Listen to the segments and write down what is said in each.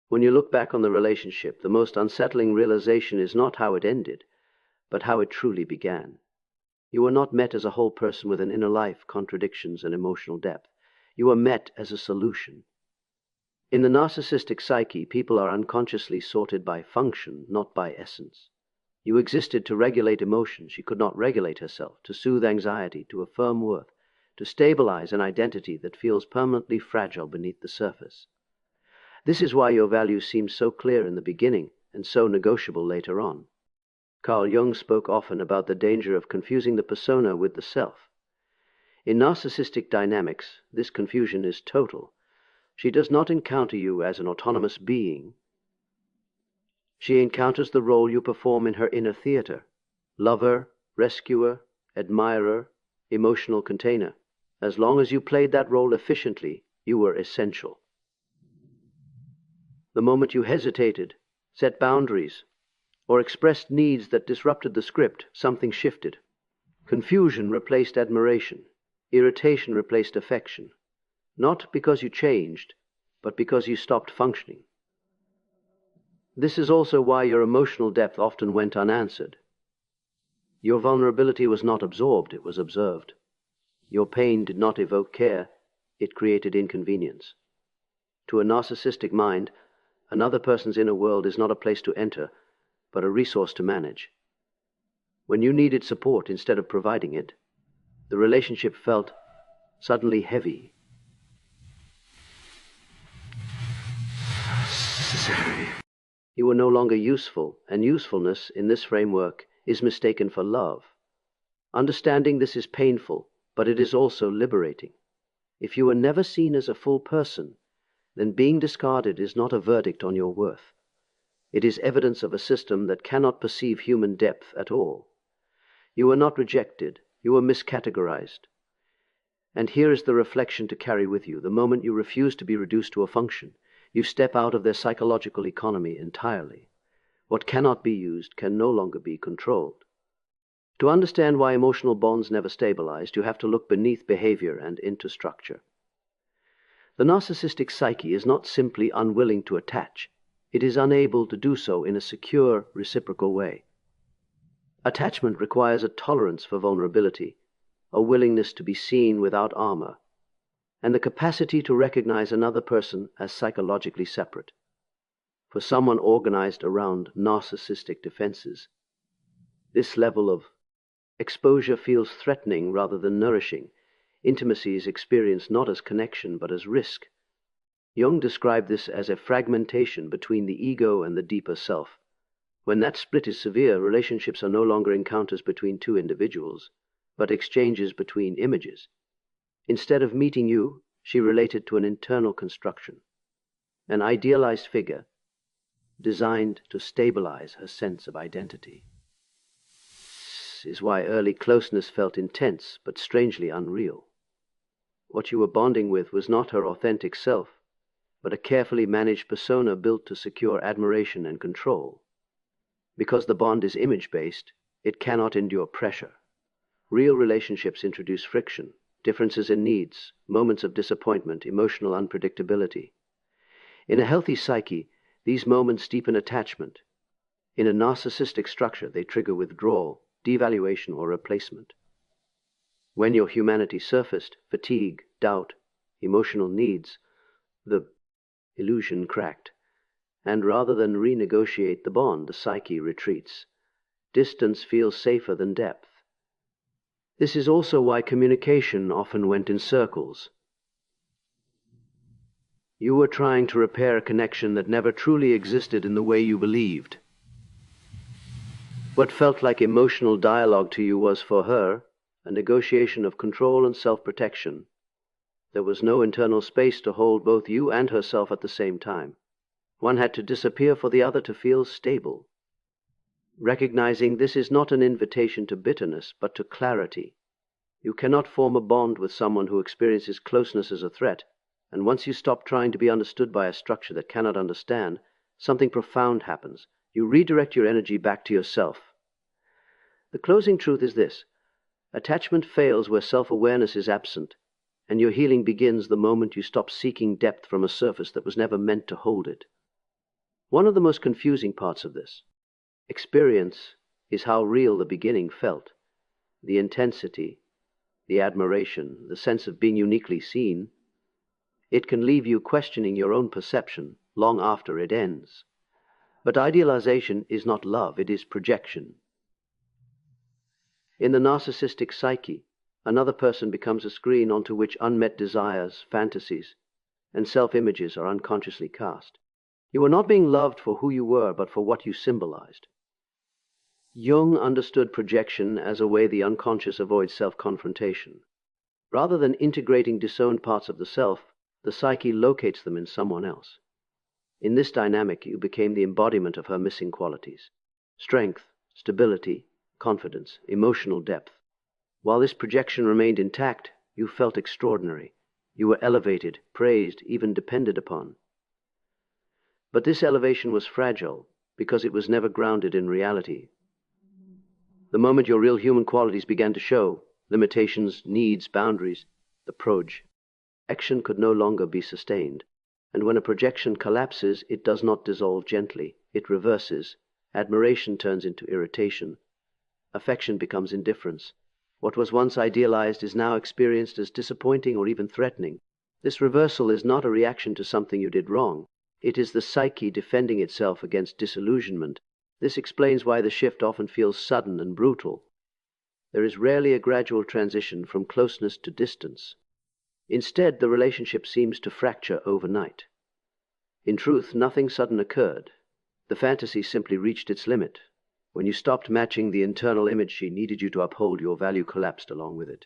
When you look back on the relationship, the most unsettling realization is not how it ended, but how it truly began. You were not met as a whole person with an inner life, contradictions, and emotional depth. You were met as a solution. In the narcissistic psyche, people are unconsciously sorted by function, not by essence. You existed to regulate emotion. She could not regulate herself, to soothe anxiety, to affirm worth, to stabilize an identity that feels permanently fragile beneath the surface. This is why your values seem so clear in the beginning and so negotiable later on. Carl Jung spoke often about the danger of confusing the persona with the self. In narcissistic dynamics, this confusion is total. She does not encounter you as an autonomous being. She encounters the role you perform in her inner theater: lover, rescuer, admirer, emotional container. As long as you played that role efficiently, you were essential. The moment you hesitated, set boundaries, or expressed needs that disrupted the script, something shifted. Confusion replaced admiration. Irritation replaced affection. Not because you changed, but because you stopped functioning. This is also why your emotional depth often went unanswered. Your vulnerability was not absorbed, it was observed. Your pain did not evoke care, it created inconvenience. To a narcissistic mind, another person's inner world is not a place to enter, but a resource to manage. When you needed support instead of providing it, the relationship felt suddenly heavy. You were no longer useful, and usefulness in this framework is mistaken for love. Understanding this is painful, but it is also liberating. If you were never seen as a full person, then being discarded is not a verdict on your worth. It is evidence of a system that cannot perceive human depth at all. You were not rejected, you were miscategorized. And here is the reflection to carry with you. The moment you refuse to be reduced to a function, you step out of their psychological economy entirely. What cannot be used can no longer be controlled. To understand why emotional bonds never stabilized, you have to look beneath behavior and into structure. The narcissistic psyche is not simply unwilling to attach. It is unable to do so in a secure, reciprocal way. Attachment requires a tolerance for vulnerability, a willingness to be seen without armor, and the capacity to recognize another person as psychologically separate. For someone organized around narcissistic defenses, this level of exposure feels threatening rather than nourishing. Intimacy is experienced not as connection but as risk. Jung described this as a fragmentation between the ego and the deeper self. When that split is severe, relationships are no longer encounters between two individuals, but exchanges between images. Instead of meeting you, she related to an internal construction, an idealized figure designed to stabilize her sense of identity. This is why early closeness felt intense but strangely unreal. What you were bonding with was not her authentic self, but a carefully managed persona built to secure admiration and control. Because the bond is image-based, it cannot endure pressure. Real relationships introduce friction, differences in needs, moments of disappointment, emotional unpredictability. In a healthy psyche, these moments deepen attachment. In a narcissistic structure, they trigger withdrawal, devaluation, or replacement. When your humanity surfaced, fatigue, doubt, emotional needs, the illusion cracked, and rather than renegotiate the bond, the psyche retreats. Distance feels safer than depth. This is also why communication often went in circles. You were trying to repair a connection that never truly existed in the way you believed. What felt like emotional dialogue to you was, for her, a negotiation of control and self-protection. There was no internal space to hold both you and herself at the same time. One had to disappear for the other to feel stable. Recognizing this is not an invitation to bitterness, but to clarity. You cannot form a bond with someone who experiences closeness as a threat, and once you stop trying to be understood by a structure that cannot understand, something profound happens. You redirect your energy back to yourself. The closing truth is this: attachment fails where self-awareness is absent, and your healing begins the moment you stop seeking depth from a surface that was never meant to hold it. One of the most confusing parts of this experience is how real the beginning felt. The intensity, the admiration, the sense of being uniquely seen. It can leave you questioning your own perception long after it ends. But idealization is not love, it is projection. In the narcissistic psyche, another person becomes a screen onto which unmet desires, fantasies, and self-images are unconsciously cast. You were not being loved for who you were, but for what you symbolized. Jung understood projection as a way the unconscious avoids self-confrontation. Rather than integrating disowned parts of the self, the psyche locates them in someone else. In this dynamic, you became the embodiment of her missing qualities: strength, stability, confidence, emotional depth. While this projection remained intact, you felt extraordinary. You were elevated, praised, even depended upon. But this elevation was fragile because it was never grounded in reality. The moment your real human qualities began to show, limitations, needs, boundaries, the projection could no longer be sustained. And when a projection collapses, it does not dissolve gently. It reverses. Admiration turns into irritation. Affection becomes indifference. What was once idealized is now experienced as disappointing or even threatening. This reversal is not a reaction to something you did wrong. It is the psyche defending itself against disillusionment. This explains why the shift often feels sudden and brutal. There is rarely a gradual transition from closeness to distance. Instead, the relationship seems to fracture overnight. In truth, nothing sudden occurred. The fantasy simply reached its limit. When you stopped matching the internal image she needed you to uphold, your value collapsed along with it.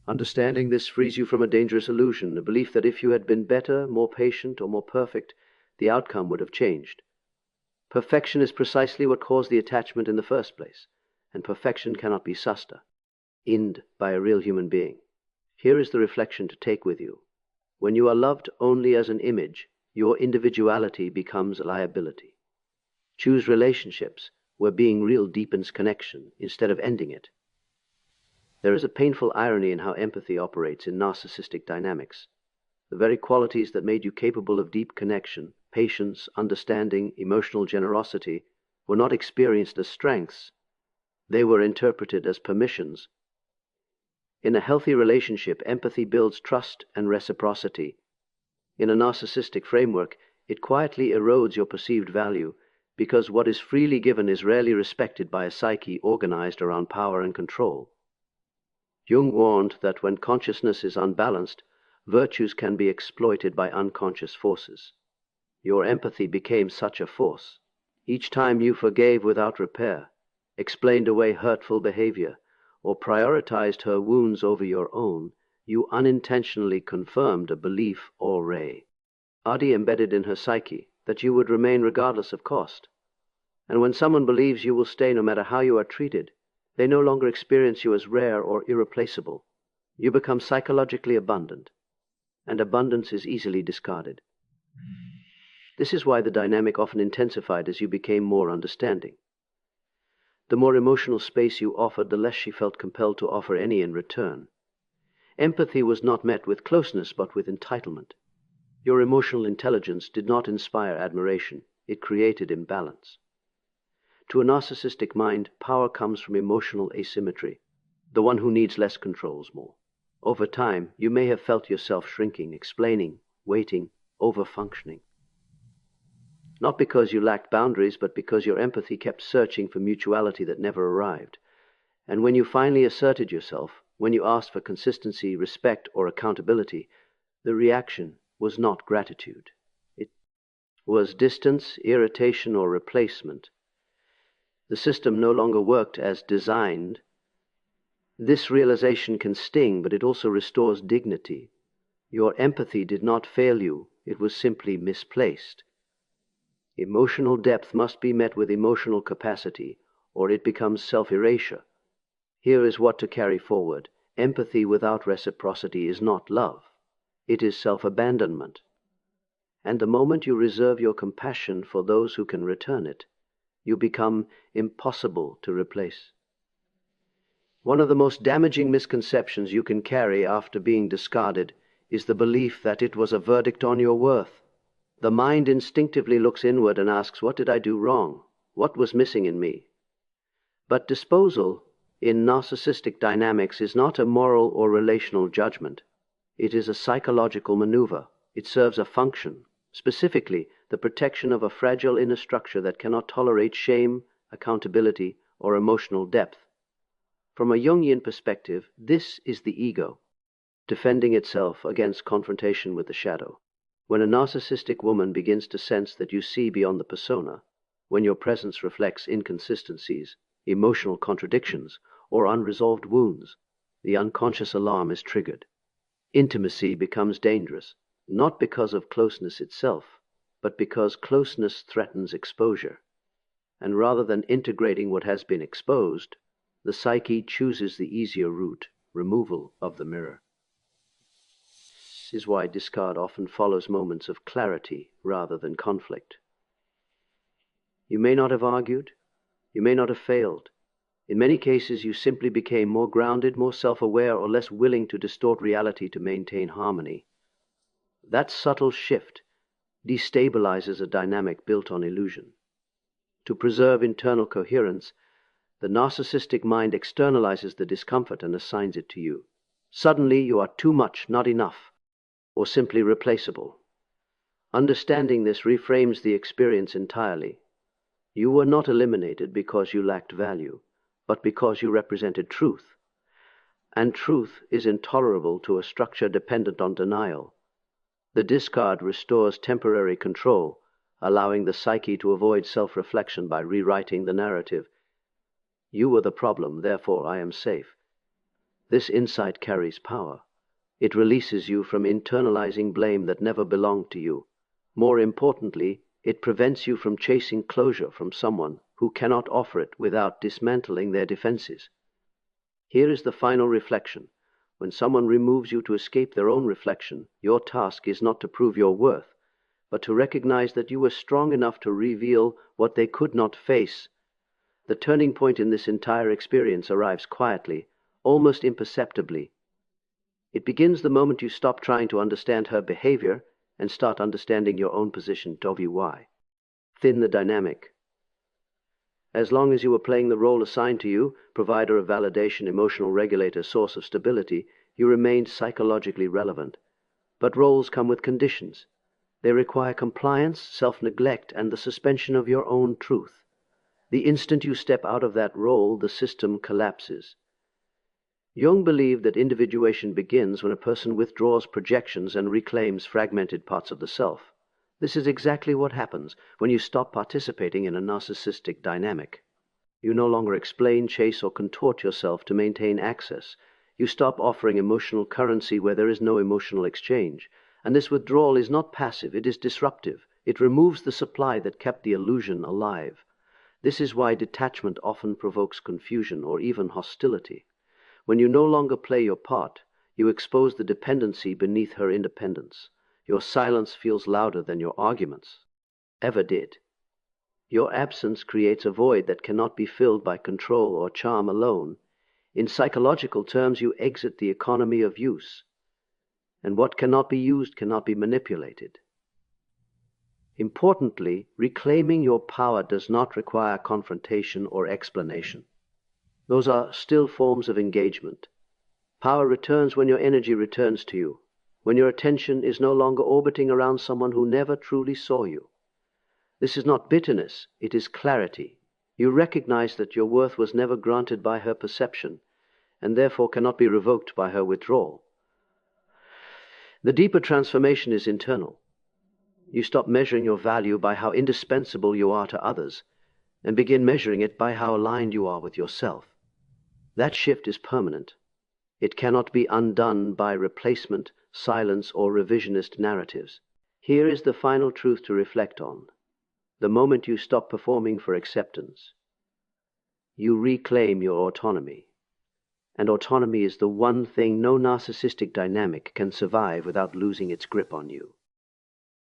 Understanding this frees you from a dangerous illusion, the belief that if you had been better, more patient, or more perfect, the outcome would have changed. Perfection is precisely what caused the attachment in the first place, and perfection cannot be sustained by a real human being. Here is the reflection to take with you. When you are loved only as an image, your individuality becomes a liability. Choose relationships where being real deepens connection instead of ending it. There is a painful irony in how empathy operates in narcissistic dynamics. The very qualities that made you capable of deep connection, patience, understanding, emotional generosity, were not experienced as strengths. They were interpreted as permissions. In a healthy relationship, empathy builds trust and reciprocity. In a narcissistic framework, it quietly erodes your perceived value, because what is freely given is rarely respected by a psyche organized around power and control. Jung warned that when consciousness is unbalanced, virtues can be exploited by unconscious forces. Your empathy became such a force. Each time you forgave without repair, explained away hurtful behavior, or prioritized her wounds over your own, you unintentionally confirmed a belief already embedded in her psyche, that you would remain regardless of cost. And when someone believes you will stay no matter how you are treated, they no longer experience you as rare or irreplaceable. You become psychologically abundant, and abundance is easily discarded. This is why the dynamic often intensified as you became more understanding. The more emotional space you offered, the less she felt compelled to offer any in return. Empathy was not met with closeness, but with entitlement. Your emotional intelligence did not inspire admiration, it created imbalance. To a narcissistic mind, power comes from emotional asymmetry. The one who needs less controls more. Over time, you may have felt yourself shrinking, explaining, waiting, over-functioning. Not because you lacked boundaries, but because your empathy kept searching for mutuality that never arrived. And when you finally asserted yourself, when you asked for consistency, respect, or accountability, the reaction was not gratitude. It was distance, irritation, or replacement. The system no longer worked as designed. This realization can sting, but it also restores dignity. Your empathy did not fail you, it was simply misplaced. Emotional depth must be met with emotional capacity, or it becomes self-erasure. Here is what to carry forward. Empathy without reciprocity is not love. It is self-abandonment. And the moment you reserve your compassion for those who can return it, you become impossible to replace. One of the most damaging misconceptions you can carry after being discarded is the belief that it was a verdict on your worth. The mind instinctively looks inward and asks, what did I do wrong? What was missing in me? But disposal in narcissistic dynamics is not a moral or relational judgment. It is a psychological maneuver. It serves a function, specifically the protection of a fragile inner structure that cannot tolerate shame, accountability, or emotional depth. From a Jungian perspective, this is the ego, defending itself against confrontation with the shadow. When a narcissistic woman begins to sense that you see beyond the persona, when your presence reflects inconsistencies, emotional contradictions, or unresolved wounds, the unconscious alarm is triggered. Intimacy becomes dangerous, not because of closeness itself, but because closeness threatens exposure. And rather than integrating what has been exposed, the psyche chooses the easier route, removal of the mirror. This is why discard often follows moments of clarity rather than conflict. You may not have argued, you may not have failed. In many cases, you simply became more grounded, more self-aware, or less willing to distort reality to maintain harmony. That subtle shift destabilizes a dynamic built on illusion. To preserve internal coherence, the narcissistic mind externalizes the discomfort and assigns it to you. Suddenly, you are too much, not enough, or simply replaceable. Understanding this reframes the experience entirely. You were not eliminated because you lacked value, but because you represented truth. And truth is intolerable to a structure dependent on denial. The discard restores temporary control, allowing the psyche to avoid self-reflection by rewriting the narrative. You were the problem, therefore I am safe. This insight carries power. It releases you from internalizing blame that never belonged to you. More importantly, it prevents you from chasing closure from someone who cannot offer it without dismantling their defenses. Here is the final reflection. When someone removes you to escape their own reflection, your task is not to prove your worth, but to recognize that you were strong enough to reveal what they could not face. The turning point in this entire experience arrives quietly, almost imperceptibly. It begins the moment you stop trying to understand her behavior and start understanding your own position, why. Thin the dynamic. As long as you were playing the role assigned to you, provider of validation, emotional regulator, source of stability, you remained psychologically relevant. But roles come with conditions. They require compliance, self-neglect, and the suspension of your own truth. The instant you step out of that role, the system collapses. Jung believed that individuation begins when a person withdraws projections and reclaims fragmented parts of the self. This is exactly what happens when you stop participating in a narcissistic dynamic. You no longer explain, chase, or contort yourself to maintain access. You stop offering emotional currency where there is no emotional exchange. And this withdrawal is not passive, it is disruptive. It removes the supply that kept the illusion alive. This is why detachment often provokes confusion or even hostility. When you no longer play your part, you expose the dependency beneath her independence. Your silence feels louder than your arguments ever did. Your absence creates a void that cannot be filled by control or charm alone. In psychological terms, you exit the economy of use. And what cannot be used cannot be manipulated. Importantly, reclaiming your power does not require confrontation or explanation. Those are still forms of engagement. Power returns when your energy returns to you, when your attention is no longer orbiting around someone who never truly saw you. This is not bitterness, it is clarity. You recognize that your worth was never granted by her perception, and therefore cannot be revoked by her withdrawal. The deeper transformation is internal. You stop measuring your value by how indispensable you are to others, and begin measuring it by how aligned you are with yourself. That shift is permanent. It cannot be undone by replacement, silence, or revisionist narratives. Here is the final truth to reflect on. The moment you stop performing for acceptance, you reclaim your autonomy. And autonomy is the one thing no narcissistic dynamic can survive without losing its grip on you.